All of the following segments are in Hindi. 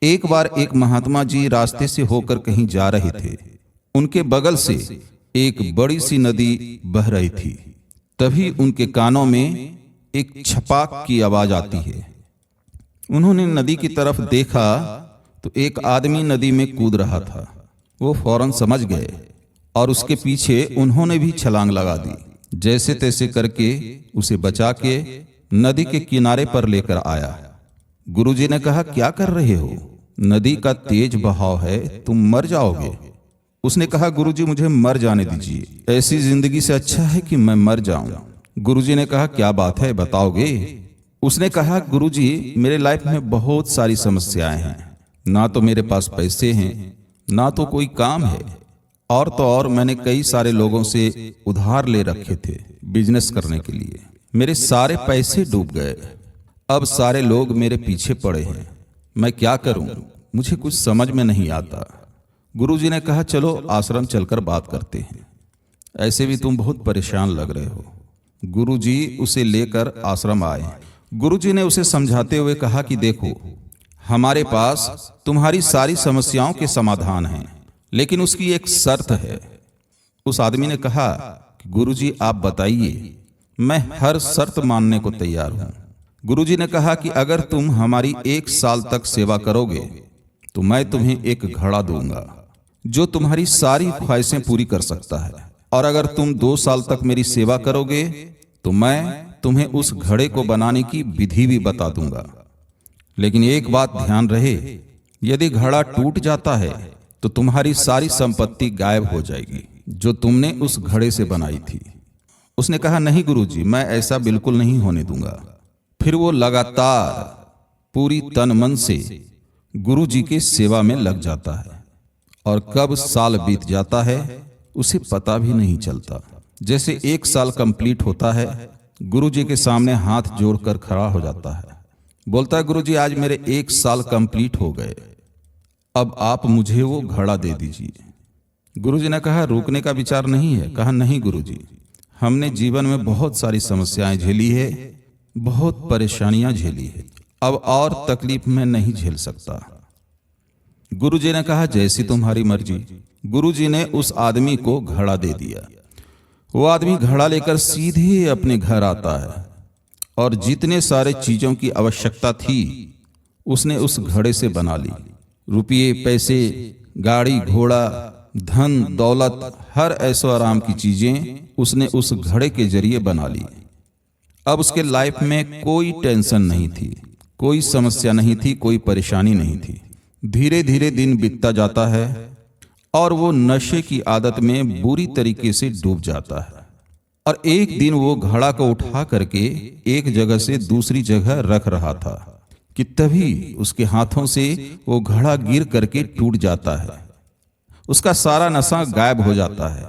एक बार एक महात्मा जी रास्ते से होकर कहीं जा रहे थे। उनके बगल से एक बड़ी सी नदी बह रही थी। तभी उनके कानों में एक छपाक की आवाज आती है। उन्होंने नदी की तरफ देखा तो एक आदमी नदी में कूद रहा था। वो फौरन समझ गए और उसके पीछे उन्होंने भी छलांग लगा दी। जैसे तैसे करके उसे बचा के नदी के किनारे पर लेकर आया। गुरुजी ने कहा, क्या कर रहे हो? नदी का तेज बहाव है, तुम मर जाओगे। उसने कहा, गुरुजी मुझे मर जाने दीजिए, ऐसी जिंदगी से अच्छा है कि मैं मर जाऊं। गुरुजी ने कहा, क्या बात है, बताओगे? उसने कहा, गुरुजी मेरे लाइफ में बहुत सारी समस्याएं हैं। ना तो मेरे पास पैसे हैं, ना तो कोई काम है, और तो और मैंने कई सारे लोगों से उधार ले रखे थे बिजनेस करने के लिए। मेरे सारे पैसे डूब गए। अब सारे लोग मेरे पीछे पड़े हैं। मैं क्या करूं? मुझे कुछ समझ में नहीं आता। गुरुजी ने कहा, चलो आश्रम चलकर बात करते हैं। ऐसे भी तुम बहुत परेशान लग रहे हो। गुरुजी उसे लेकर आश्रम आए। गुरुजी ने उसे समझाते हुए कहा कि देखो, हमारे पास तुम्हारी सारी समस्याओं के समाधान हैं, लेकिन उसकी एक शर्त है। उस आदमी ने कहा, गुरुजी आप बताइए, मैं हर शर्त मानने को तैयार हूं। गुरुजी ने कहा कि अगर तुम हमारी 1 साल तक सेवा करोगे तो मैं तुम्हें एक घड़ा दूंगा जो तुम्हारी सारी ख्वाहिशें पूरी कर सकता है, और अगर तुम 2 साल तक मेरी सेवा करोगे तो मैं तुम्हें उस घड़े को बनाने की विधि भी बता दूंगा। लेकिन एक बात ध्यान रहे, यदि घड़ा टूट जाता है तो तुम्हारी सारी संपत्ति गायब हो जाएगी जो तुमने उस घड़े से बनाई थी। उसने कहा, नहीं गुरुजी, मैं ऐसा बिल्कुल नहीं होने दूंगा। फिर वो लगातार पूरी तन मन से गुरुजी के सेवा में लग जाता है, और कब साल बीत जाता है उसे पता भी नहीं चलता। जैसे 1 साल कंप्लीट होता है, गुरुजी के सामने हाथ जोड़कर खड़ा हो जाता है। बोलता है, गुरुजी आज मेरे 1 साल कंप्लीट हो गए, अब आप मुझे वो घड़ा दे दीजिए। गुरुजी ने कहा, रोकने का विचार नहीं है? कहा, नहीं गुरुजी, हमने जीवन में बहुत सारी समस्याएं झेली है, बहुत परेशानियां झेली है, अब और तकलीफ में नहीं झेल सकता। गुरुजी ने कहा, जैसी तुम्हारी मर्जी। गुरुजी ने उस आदमी को घड़ा दे दिया। वो आदमी घड़ा लेकर सीधे अपने घर आता है, और जितने सारे चीजों की आवश्यकता थी उसने उस घड़े से बना ली। रुपये, पैसे, गाड़ी घोड़ा, धन दौलत, हर ऐशो आराम की चीजें उसने उस घड़े के जरिए बना ली। अब उसके लाइफ में कोई टेंशन नहीं थी, कोई समस्या नहीं थी, कोई परेशानी नहीं थी। धीरे धीरे दिन बीतता जाता है और वो नशे की आदत में बुरी तरीके से डूब जाता है। और एक दिन वो घड़ा को उठा करके एक जगह से दूसरी जगह रख रहा था कि तभी उसके हाथों से वो घड़ा गिर करके टूट जाता है। उसका सारा नशा गायब हो जाता है,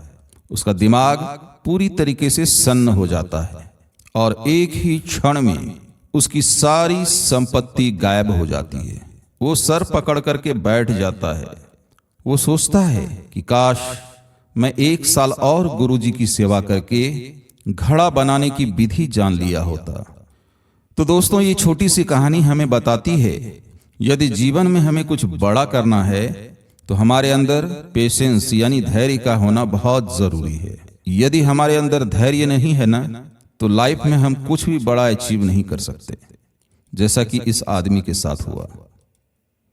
उसका दिमाग पूरी तरीके से सन्न हो जाता है, और एक ही क्षण में उसकी सारी संपत्ति गायब हो जाती है। वो सर पकड़ करके बैठ जाता है। वो सोचता है कि काश मैं 1 साल और गुरुजी की सेवा करके घड़ा बनाने की विधि जान लिया होता। तो दोस्तों, ये छोटी सी कहानी हमें बताती है, यदि जीवन में हमें कुछ बड़ा करना है तो हमारे अंदर पेशेंस यानी धैर्य का होना बहुत जरूरी है। यदि हमारे अंदर धैर्य नहीं है ना, तो लाइफ में हम कुछ भी बड़ा अचीव नहीं कर सकते, जैसा कि इस आदमी के साथ हुआ।